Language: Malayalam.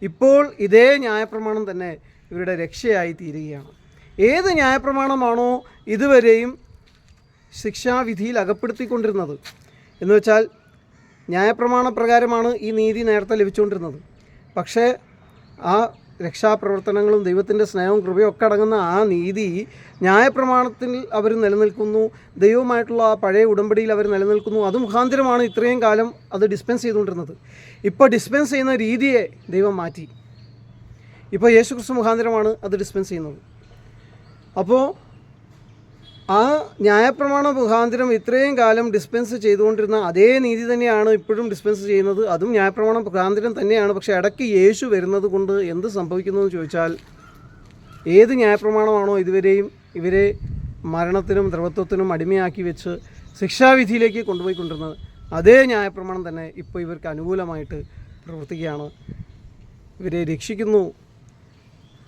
ഇപ്പോൾ ഇതേ ന്യായപ്രമാണം തന്നെ ഇവരുടെ രക്ഷയായി തീരുകയാണ്. ഏത് ന്യായപ്രമാണമാണോ ഇതുവരെയും ശിക്ഷാവിധിയിൽ അകപ്പെടുത്തിക്കൊണ്ടിരുന്നത് എന്ന് വെച്ചാൽ ന്യായപ്രമാണ പ്രകാരമാണ് ഈ നീതി നേരത്തെ ലഭിച്ചുകൊണ്ടിരുന്നത്. പക്ഷേ ആ രക്ഷാപ്രവർത്തനങ്ങളും ദൈവത്തിൻ്റെ സ്നേഹവും കൃപയും ഒക്കെ അടങ്ങുന്ന ആ നീതി ന്യായപ്രമാണത്തിൽ അവർ നിലനിൽക്കുന്നു, ദൈവവുമായിട്ടുള്ള ആ പഴയ ഉടമ്പടിയിൽ അവർ നിലനിൽക്കുന്നു. അത് മുഖാന്തരമാണ് ഇത്രയും കാലം അത് ഡിസ്പെൻസ് ചെയ്തുകൊണ്ടിരുന്നത്. ഇപ്പോൾ ഡിസ്പെൻസ് ചെയ്യുന്ന രീതിയെ ദൈവം മാറ്റി. ഇപ്പോൾ യേശുക്രിസ്തു മുഖാന്തരമാണ് അത് ഡിസ്പെൻസ് ചെയ്യുന്നത്. അപ്പോൾ ആ ന്യായപ്രമാണ മുഖാന്തരം ഇത്രയും കാലം ഡിസ്പെൻസ് ചെയ്തുകൊണ്ടിരുന്ന അതേ നീതി തന്നെയാണ് ഇപ്പോഴും ഡിസ്പെൻസ് ചെയ്യുന്നത്. അതും ന്യായപ്രമാണ മുഖാന്തരം തന്നെയാണ്. പക്ഷേ ഇടയ്ക്ക് യേശു വരുന്നത് കൊണ്ട് എന്ത് സംഭവിക്കുന്നു എന്ന് ചോദിച്ചാൽ, ഏത് ന്യായപ്രമാണമാണോ ഇതുവരെയും ഇവരെ മരണത്തിനും ദ്രവത്വത്തിനും അടിമയാക്കി വെച്ച് ശിക്ഷാവിധിയിലേക്ക് കൊണ്ടുപോയിക്കൊണ്ടിരുന്നത്, അതേ ന്യായപ്രമാണം തന്നെ ഇപ്പോൾ ഇവർക്ക് അനുകൂലമായിട്ട് പ്രവർത്തിക്കുകയാണ്. ഇവരെ രക്ഷിക്കുന്നു,